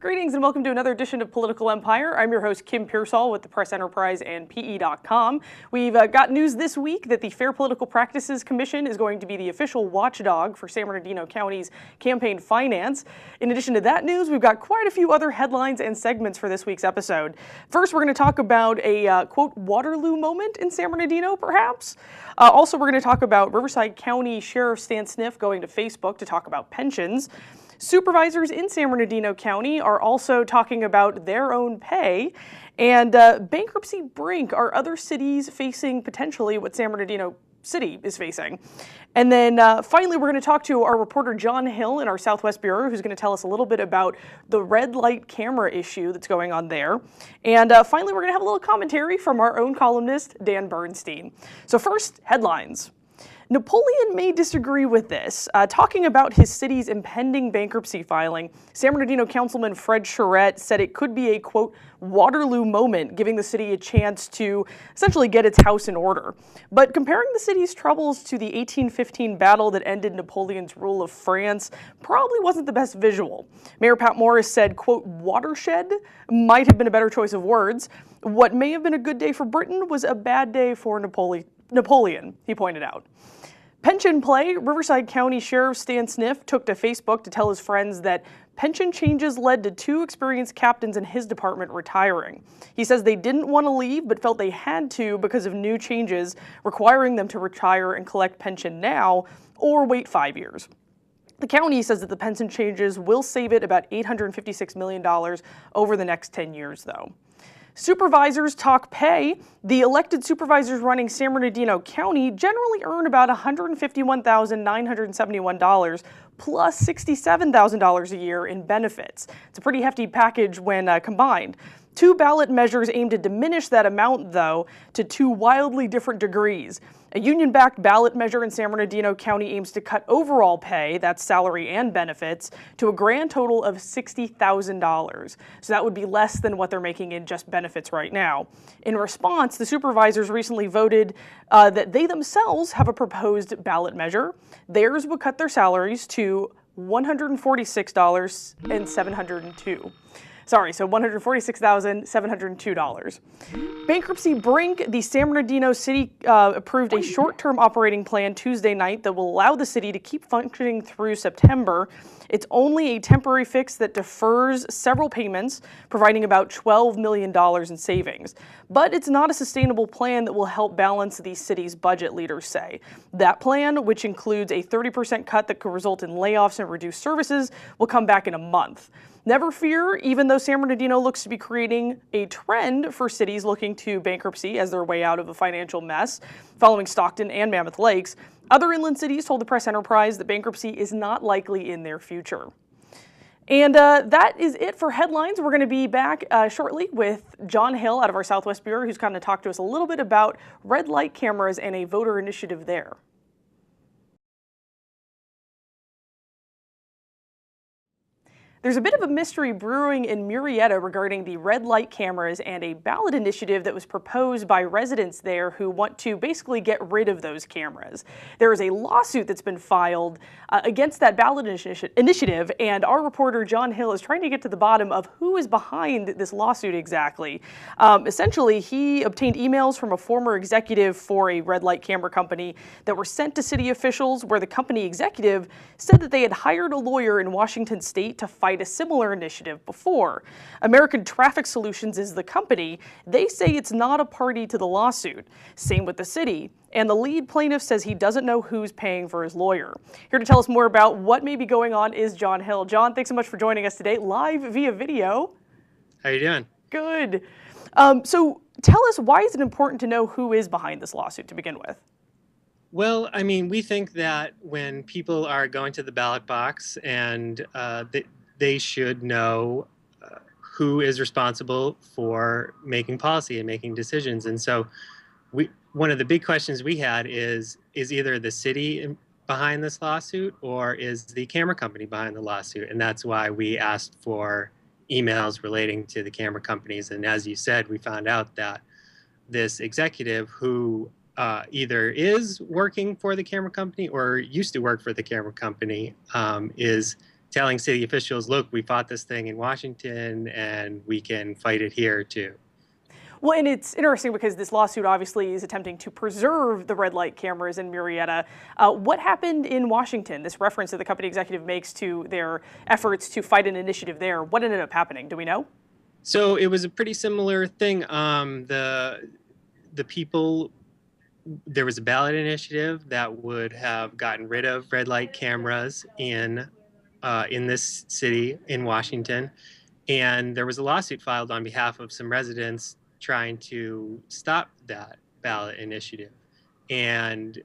Greetings and welcome to another edition of Political Empire. I'm your host, Kim Pearsall with the Press Enterprise and PE.com. We've got news this week that the Fair Political Practices Commission is going to be the official watchdog for San Bernardino County's campaign finance. In addition to that news, we've got quite a few other headlines and segments for this week's episode. First, we're going to talk about a, quote, Waterloo moment in San Bernardino, perhaps. Also, we're going to talk about Riverside County Sheriff Stan Sniff going to Facebook to talk about pensions. Supervisors in San Bernardino County are also talking about their own pay, and bankruptcy brink. Are other cities facing potentially what San Bernardino City is facing? And then finally, we're going to talk to our reporter John Hill in our Southwest Bureau, who's going to tell us a little bit about the red light camera issue that's going on there. And finally, we're going to have a little commentary from our own columnist, Dan Bernstein. So first, headlines. Napoleon may disagree with this. Talking about his city's impending bankruptcy filing, San Bernardino Councilman Fred Charette said it could be a, quote, Waterloo moment, giving the city a chance to essentially get its house in order. But comparing the city's troubles to the 1815 battle that ended Napoleon's rule of France probably wasn't the best visual. Mayor Pat Morris said, quote, watershed might have been a better choice of words. What may have been a good day for Britain was a bad day for Napoleon, he pointed out. Pension play. Riverside County Sheriff Stan Sniff took to Facebook to tell his friends that pension changes led to 2 experienced captains in his department retiring. He says they didn't want to leave but felt they had to because of new changes requiring them to retire and collect pension now or wait 5 years. The county says that the pension changes will save it about $856 million over the next 10 years, though. Supervisors talk pay. The elected supervisors running San Bernardino County generally earn about $151,971 plus $67,000 a year in benefits. It's a pretty hefty package when combined. 2 ballot measures aim to diminish that amount, though, to 2 wildly different degrees. A union-backed ballot measure in San Bernardino County aims to cut overall pay, that's salary and benefits, to a grand total of $60,000. So that would be less than what they're making in just benefits right now. In response, the supervisors recently voted that they themselves have a proposed ballot measure. Theirs would cut their salaries to $146,702. So $146,702. Bankruptcy brink. The San Bernardino City approved a short-term operating plan Tuesday night that will allow the city to keep functioning through September. It's only a temporary fix that defers several payments, providing about $12 million in savings. But it's not a sustainable plan that will help balance the city's budget, leaders say. That plan, which includes a 30% cut that could result in layoffs and reduced services, will come back in a month. Never fear, even though San Bernardino looks to be creating a trend for cities looking to bankruptcy as their way out of a financial mess, following Stockton and Mammoth Lakes, other inland cities told the Press Enterprise that bankruptcy is not likely in their future. And that is it for headlines. We're going to be back shortly with John Hill out of our Southwest Bureau, who's going to talk to us a little bit about red light cameras and a voter initiative there. There's a bit of a mystery brewing in Murrieta regarding the red light cameras and a ballot initiative that was proposed by residents there who want to basically get rid of those cameras. There is a lawsuit that's been filed against that ballot initiative, and our reporter John Hill is trying to get to the bottom of who is behind this lawsuit exactly. Essentially, he obtained emails from a former executive for a red light camera company that were sent to city officials, where the company executive said that they had hired a lawyer in Washington state to fight a similar initiative before. American Traffic Solutions is the company. They say it's not a party to the lawsuit. Same with the city. And the lead plaintiff says he doesn't know who's paying for his lawyer. Here to tell us more about what may be going on is John Hill. John, thanks so much for joining us today, live via video. How you doing? Good. So tell us, why is it important to know who is behind this lawsuit to begin with? Well, I mean, we think that when people are going to the ballot box and they should know who is responsible for making policy and making decisions. And so one of the big questions we had is either the city behind this lawsuit or is the camera company behind the lawsuit? And that's why we asked for emails relating to the camera companies. And as you said, we found out that this executive who either is working for the camera company or used to work for the camera company is telling city officials, look, we fought this thing in Washington and we can fight it here too. Well, and it's interesting because this lawsuit obviously is attempting to preserve the red light cameras in Murrieta. What happened in Washington? This reference that the company executive makes to their efforts to fight an initiative there. What ended up happening? Do we know? So it was a pretty similar thing. There was a ballot initiative that would have gotten rid of red light cameras in this city in Washington, and there was a lawsuit filed on behalf of some residents trying to stop that ballot initiative. And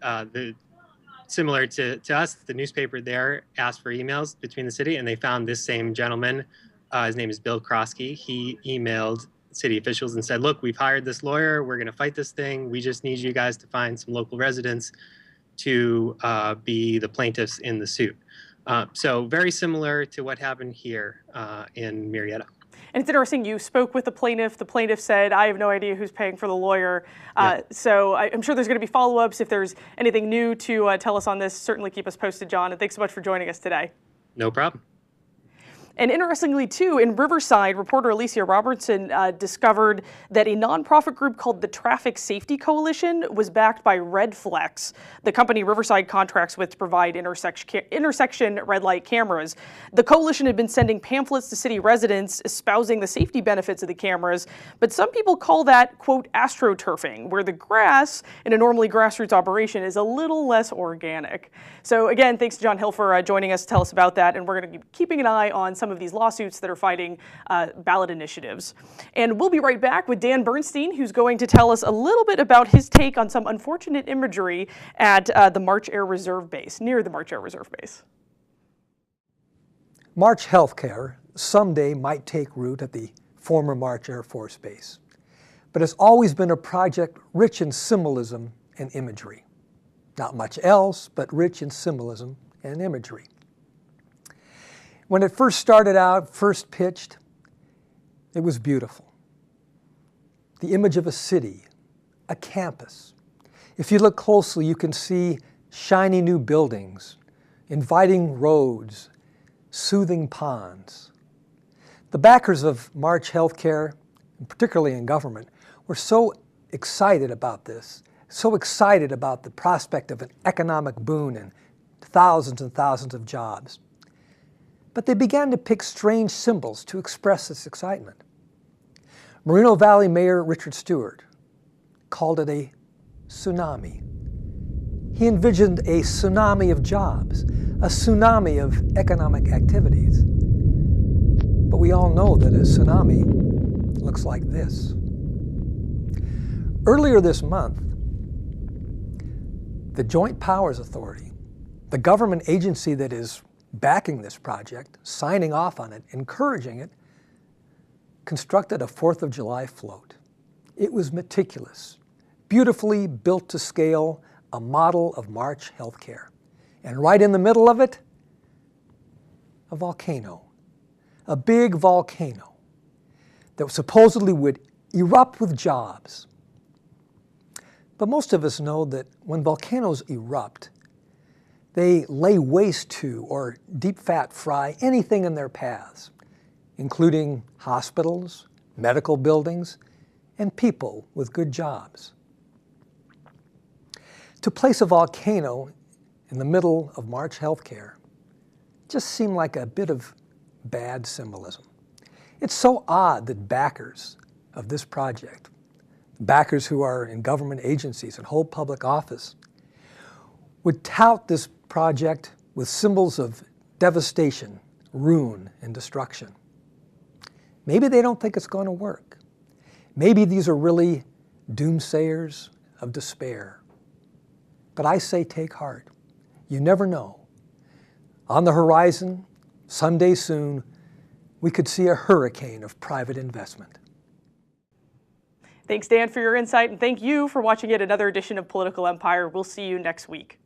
similar to us, the newspaper there asked for emails between the city, and they found this same gentleman. His name is Bill Krosky. He emailed city officials and said, look, we've hired this lawyer. We're going to fight this thing. We just need you guys to find some local residents to be the plaintiffs in the suit. So very similar to what happened here in Murrieta. And it's interesting, you spoke with the plaintiff. The plaintiff said, I have no idea who's paying for the lawyer. Yeah. So I'm sure there's going to be follow-ups. If there's anything new to tell us on this, certainly keep us posted, John. And thanks so much for joining us today. No problem. And interestingly, too, in Riverside, reporter Alicia Robertson discovered that a nonprofit group called the Traffic Safety Coalition was backed by Redflex, the company Riverside contracts with to provide intersection red light cameras. The coalition had been sending pamphlets to city residents espousing the safety benefits of the cameras, but some people call that, quote, astroturfing, where the grass in a normally grassroots operation is a little less organic. So again, thanks to John Hill for joining us to tell us about that, and we're going to be keeping an eye on some of these lawsuits that are fighting ballot initiatives. And we'll be right back with Dan Bernstein, who's going to tell us a little bit about his take on some unfortunate imagery at the March Air Reserve Base, near the March Air Reserve Base. March Healthcare someday might take root at the former March Air Force Base, but it's always been a project rich in symbolism and imagery. Not much else, but rich in symbolism and imagery. When it first started out, first pitched, it was beautiful. The image of a city, a campus. If you look closely, you can see shiny new buildings, inviting roads, soothing ponds. The backers of March Healthcare, and particularly in government, were so excited about this, so excited about the prospect of an economic boon and thousands of jobs. But they began to pick strange symbols to express this excitement. Moreno Valley Mayor Richard Stewart called it a tsunami. He envisioned a tsunami of jobs, a tsunami of economic activities. But we all know that a tsunami looks like this. Earlier this month, the Joint Powers Authority, the government agency that is backing this project, signing off on it, encouraging it, constructed a 4th of July float. It was meticulous, beautifully built to scale, a model of March Healthcare. And right in the middle of it, a volcano, a big volcano that supposedly would erupt with jobs. But most of us know that when volcanoes erupt, they lay waste to or deep fat fry anything in their paths, including hospitals, medical buildings, and people with good jobs. To place a volcano in the middle of March Healthcare just seemed like a bit of bad symbolism. It's so odd that backers of this project, backers who are in government agencies and hold public office, would tout this project with symbols of devastation, ruin, and destruction. Maybe they don't think it's going to work. Maybe these are really doomsayers of despair. But I say take heart. You never know. On the horizon, someday soon, we could see a hurricane of private investment. Thanks, Dan, for your insight, and thank you for watching yet another edition of Political Empire. We'll see you next week.